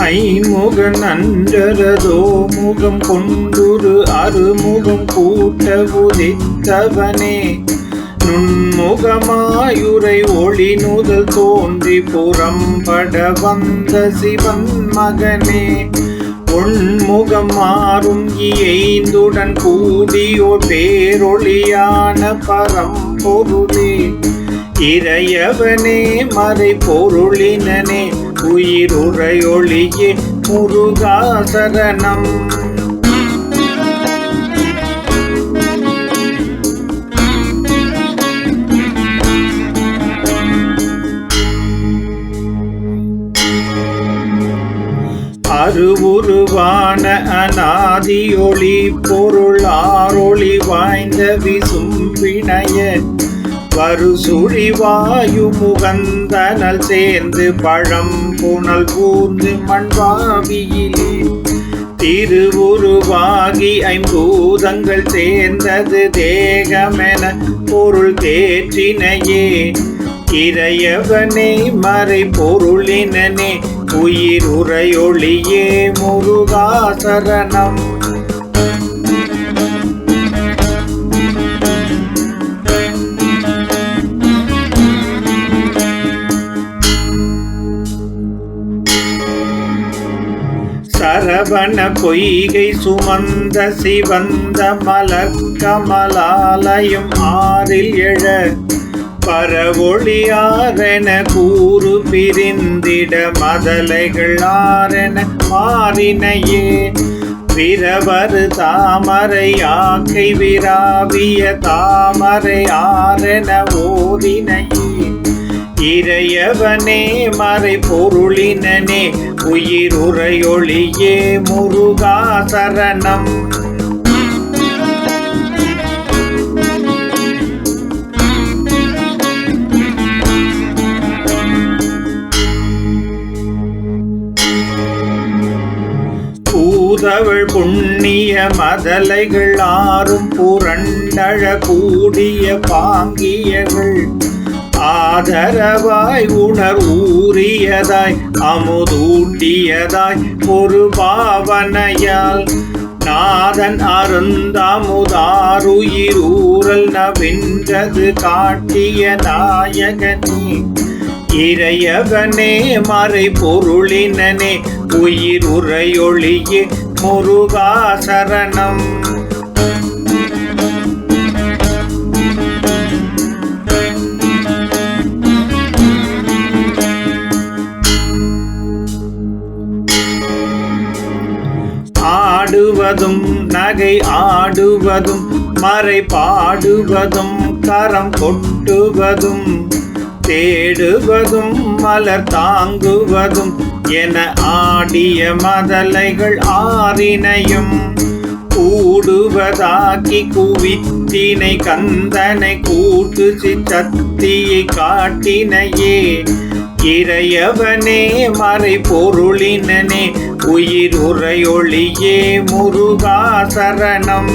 ஐமுகன் அன்றரதோ முகம் கொண்டுரு அருமுகம் கூட்ட உதித்தவனே நுண்முகமாயுரை ஒளி நுதல் தோன்றி புறம்பட வந்த சிவன் மகனே உண்முகம் மாறும் இயைந்துடன் கூடியோர் பேரொளியான பரம்பொருளே இறையவனே மறை பொருளினனே உயிருரையொளியே முருகா சரணம். அருவுருவான அநாதியொளி பொருளாரொளி வாய்ந்த விசும்பினைய வருசுழி வாயு முகந்தனல் சேர்ந்து பழம் புனல் பூர்ந்து மண்பாவியிலே திருவுருவாகி ஐம்பூதங்கள் சேர்ந்தது தேகமென பொருள் தேற்றினையே இறையவனே மறை பொருளினனே உயிருரையொளியே முருகா சரணம். சரவண பொய்கை சுமந்த சிவந்த மலர் கமலாலயம் ஆறில் எழ பரவொளியாரென கூறு பிரிந்திட மதலைகள் ஆரென மாறினையே விரவரு தாமரை ஆக்கை விராவிய தாமரை ஆரென ஓதினையே இறையவனே மறை பொருளினனே உயிருரையொளியே முருகா சரணம். பூதவள் புண்ணிய மதலைகள் ஆறும் புரண்டழ கூடிய பாங்கியவள் ஆதரவாய் உணர் ஊறியதாய் அமுதூட்டியதாய் ஒரு பாவனையால் நாதன் அருந்தாமுதாருயிரூரல் நவின்றது காட்டிய நாயகனே இறையவனே மறை பொருளினனே உயிருரையொளியே முருகா சரணம். ஆடுவதும் நகை ஆடுவதும் மறை பாடுவதும் கரம் கொட்டுவதும் தேடுவதும் மலர் தாங்குவதும் என ஆடிய மதலைகள் ஆறினையும் கூடுவதாக்கி குவித்தினை கந்தனை கூட்டு சித்தத்தியை காட்டினையே இறையவனே மறை பொருளினனே உயிருரையொளியே முருகா சரணம்.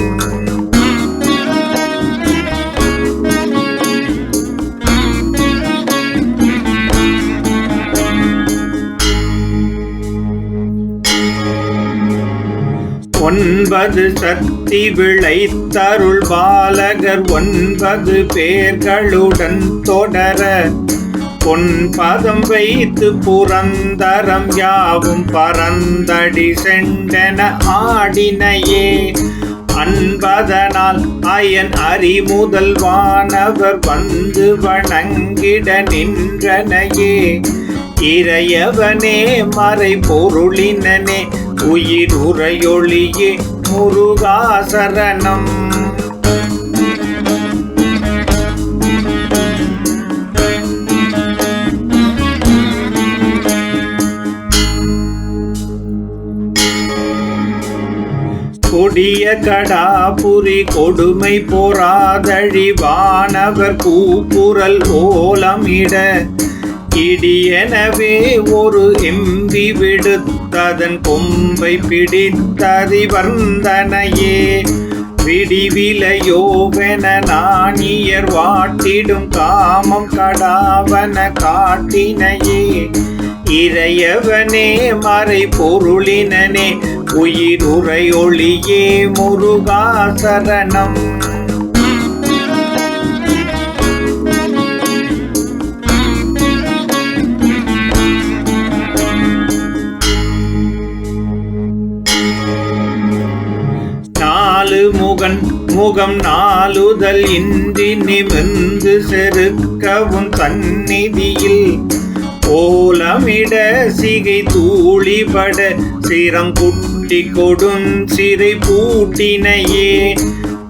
ஒன்பது சக்தி விளைத்தருள் பாலகர் 9 பேர்களுடன் தொடர பொன்பதம் வைத்து புரந்தரம் யாவும் பரந்தடி செண்டன ஆடினையே அன்பதனால் அயன் அறிமுதல் வானவர் வந்து வணங்கிட நின்றனையே இறையவனே மறை பொருளினனே உயிருரையொளியே முருகா சரணம். கொடிய கடாபுரி கொடுமை போராதழி வானவர் கூப்புரல் ஓலமிட இடியெனவே ஒரு எம்பி விடுத்த ததன் கொம்பை பிடித்ததி வர்ந்தனையே விடிவிலையோவென நாணியர் வாட்டிடும் காமம் கடாவன காட்டினையே இறையவனே மறை பொருளினனே உயிருரை ஒளியே முருகா சரணம். முகம் நாளுதல் இன்றி நிமிர்ந்து செருக்கவும் சந்நிதியில் ஓலமிட சிகை தூளிபட சிரம் குட்டி கொடுஞ் சிறை பூட்டினையே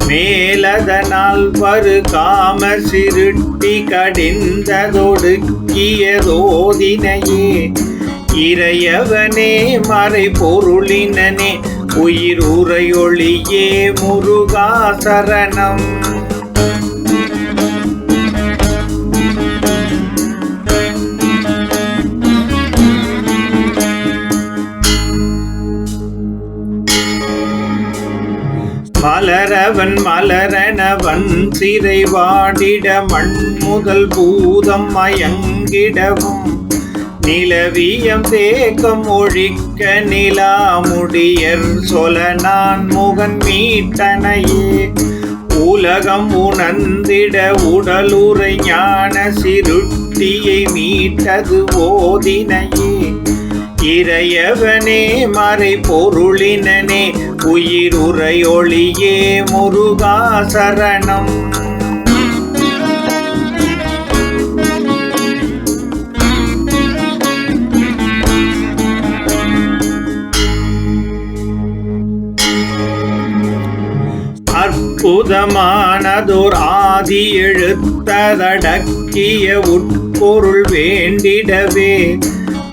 மேலதனால் வரு காம சிருட்டி கடிந்ததொடுக்கியதோதினையே இறையவனே மறை பொருளினனே உயிருரையொளியே முருகா சரணம். மலரவன் மலரனவன் சிறை வாடிட மண் முதல் பூதம் மயங்கிடவும் நிலவியம் தேக்கம் ஒழிக்க நிலாமுடியர் சொல நான் முகன் மீட்டனையே உலகம் உணர்ந்திட உடலுரை ஞான சிருட்டியை மீட்டது ஓதினையே இறையவனே மறை பொருளினனே உயிருரை ஒளியே முருகா சரணம். அற்புதமானதோர் ஆதி எழுத்ததடக்கிய உட்பொருள் வேண்டிடவே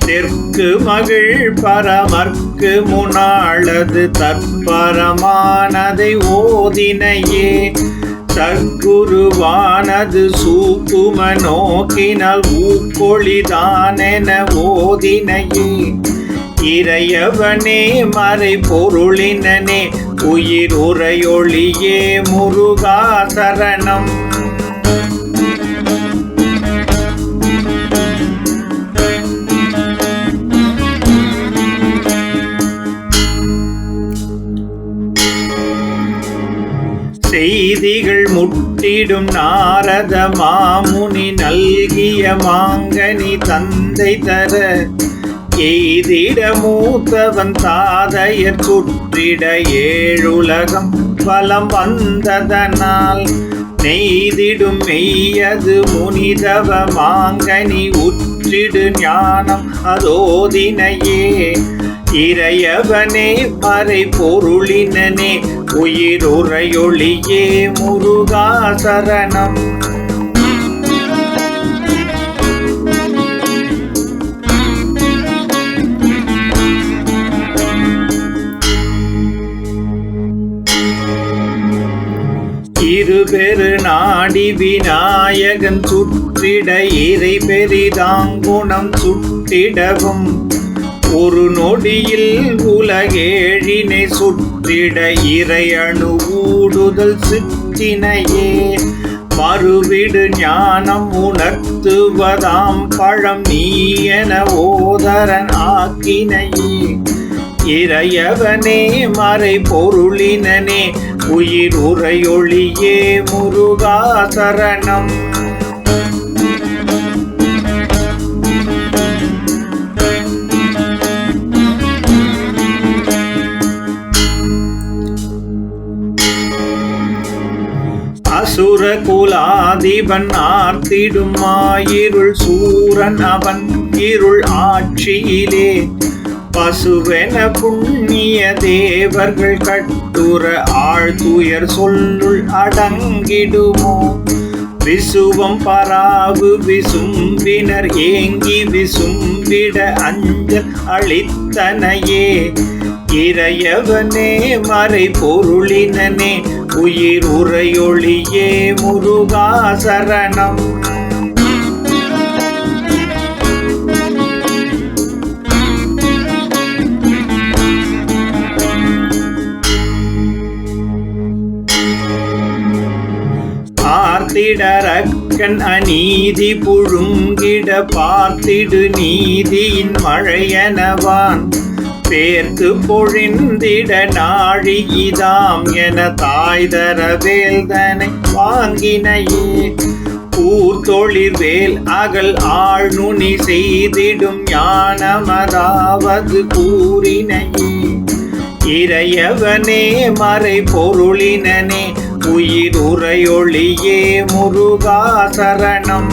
தெற்கு மகிழ் பரமர்க்கு முனாளது தற்பரமானதை ஓதினையே சற்குருவானது சூக்கும நோக்கினால் ஊக்கொழிதானென ஓதினையே இறையவனே மறை பொருளினனே உயிருரையொளியே முருகா சரணம். செய்திகள் முட்டிடும் நாரத மாமுனி நல்கிய மாங்கனி தந்தை தர எய்திட மூத்தவன் தாதையர் சுற்றிட ஏழுலகம் பலம் வந்ததனால் நெய்திடும் மெய்யது முனிதவ மாங்கனி உற்றிடு ஞானம் அதோதினையே இறையவனே மறை பொருளினனே உயிருரையொளியே முருகா சரணம். இருபெரு நாடி விநாயகன் சுற்றிட இறை பெரிதாங்குணம் சுட்டிடவும் ஒரு நொடியில் உலகேழினை சுற்றிட இறை அணு ஊடுதல் சிற்றினையே மறுவிடு ஞானம் உணர்த்துவதாம் பழம் நீ என ஓதரன் ஆக்கினையே இறையவனே மறை பொருளினனே உயிருரையொளியே முருகா சரணம். அசுர குலாதிபன் ஆர்த்திடும் மாயிருள் சூரன் அவன் இருள் ஆட்சியிலே பசுவென புண்ணிய தேவர்கள் கட்டுற ஆழ்துயர் சொல்லுள் அடங்கிடுமோ விசுவம் பராவு விசும்பினர் ஏங்கி விசும்பிட அஞ்சல் அளித்தனையே இறையவனே மறை பொருளினனே உயிருரையொளியே முருகா சரணம். பார்த்திடரக்கன் அநீதி புழுங்கிட பார்த்திடு நீதியின் மழையனவான் பேர்த்து பொழிந்திட நாழிதாம் என தாய்தர வேல்தனை வாங்கினையே கூர்த்தொழிற் வேல் அகல் ஆழ்நுனி செய்திடும் ஞானமதாவது கூறினையே இறையவனே மறை பொருளினனே உயிருரையொளியே முருகா சரணம்.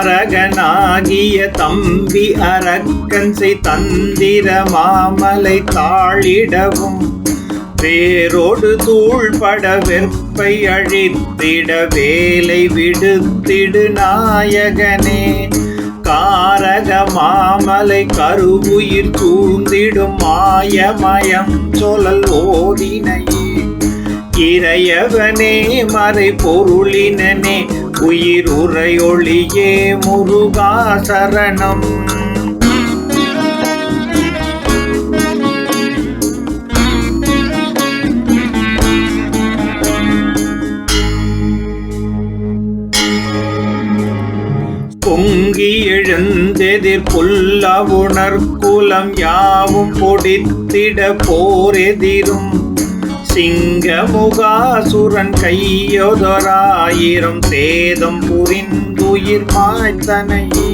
தாரகனாகிய தம்பி அரக்கன் செய் தந்திர மாமலை தாழிடவும் வேரோடு தூள்பட வெற்பை அழித்திட வேலை விடுத்திடு நாயகனே காரக மாமலை கருவுயிர் சூழ்ந்திடும் மாயமயம் சொல்லல் ஓதினையே இறையவனே மறை பொருளினனே உயிருரையொளியே முருகா சரணம். பொங்கி எழுந்தெதிர் புல்ல உணர்குலம் யாவும் பொடித்திட போரெதிரும் சிங்கமுகாசுரன் கையொதராயிரம் சேதம் புரிந்துயிர் மாய்த்தனையே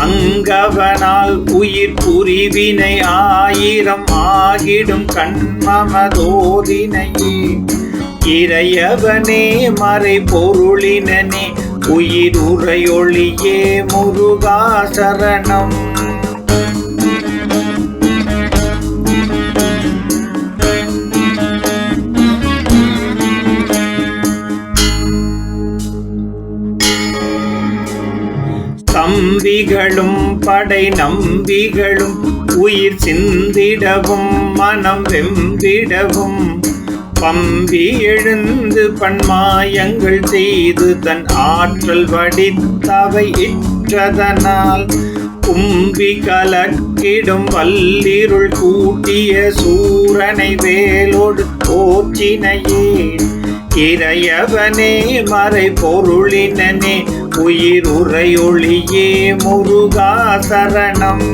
அங்கவனால் உயிர் புரிவினை ஆயிரம் ஆகிடும் கண்மமதோதினையே இறையவனே மறை பொருளினனே உயிருரையொளியே முருகா சரணம். தம்பிகளும் படை நம்பிகளும் உயிர் சிந்திடவும் மனம் வெம்பிடவும் பம்பி எழுந்து பன்மாயங்கள் செய்து தன் ஆற்றல் வடித்தவை இற்றதனால் கும்பி கலக்கிடும் வல்லிருள் கூட்டிய சூரனை வேலோடு போற்றினையே இறையவனே மறை பொருளினனே உயிருரையொளியே முருகா சரணம்.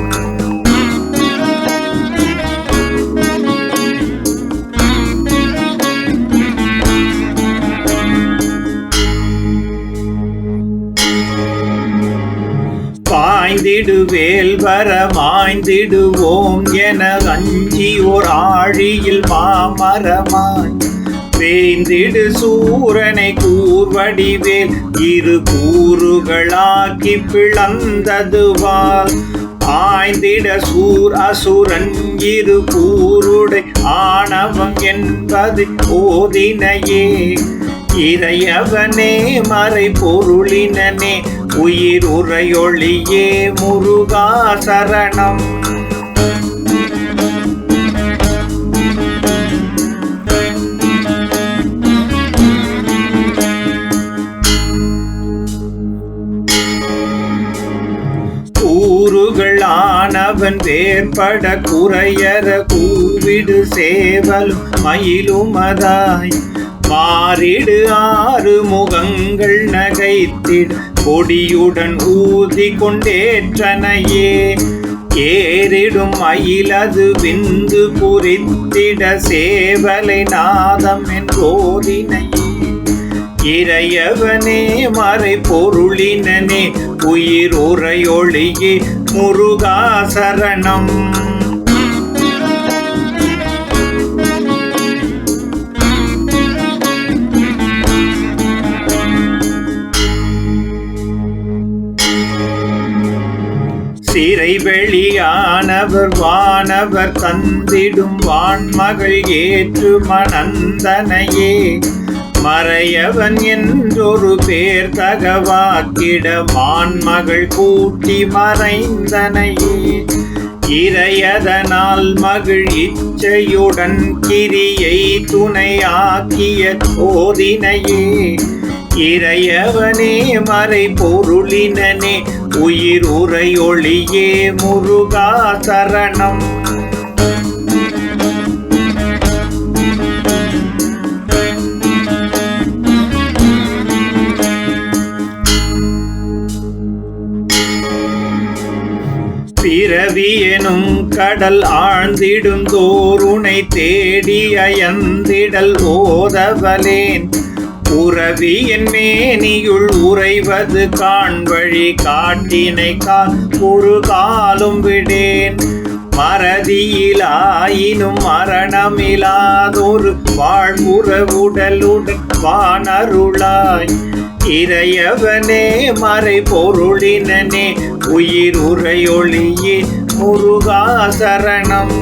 பாய்ந்திடுவேல் வர மாய்ந்திடுவோம் என அஞ்சி ஓர் ஆழியில் மாமரமாய் வேந்திடு சூரனை கூர்வடிவேல் இரு கூறுகளாக்கி பிளந்ததுவால் ஆய்ந்திட சூர் அசுரன் இரு கூருடை ஆணவம் என்பது ஓதினையே இறையவனே மறை பொருளினனே உயிருரையொளியே முருகா சரணம். கூறுகளானவன் வேற்பட குறையற கூவிடு சேவலும் மயிலுமதாய் மாறிடு ஆறு முகங்கள் நகைத்திட கொடியுடன் ஊதி கொண்டேற்றனையே ஏறிடும் மயிலது விந்து குறித்திட சேவலை நாதம் என்றோதினையே இறையவனே மறை பொருளினனே உயிருரையொளியே முருகா சரணம். சிறை வெளியானவர் வானவர் தந்திடும் வான்மகள் ஏற்று மணந்தனையே மறையவன் என்றொரு பேர் தகவாக்கிட மான்மகள் கூட்டி மறைந்தனையே இறையதனால் மகிழ் இச்சையுடன் கிரியை துணையாக்கிய போதினையே இறையவனே மறை பொருளினனே உயிர் உரையொளியே முருகா சரணம். பிறவி எனும் கடல் ஆழ்ந்திடும் தோறுனை தேடி அயந்திடல் ஓதவலேன் உறவி என் மேனியுள் உறைவது காண்வழி காட்டினை கால் ஒரு காலும் விடேன் மறதியிலாயினும் மரணமிலாதொரு வாழ்வுறவுடலுடன் வானருளாய் இறையவனே மறை பொருளினனே உயிர் உரையொளியே முருகா சரணம்.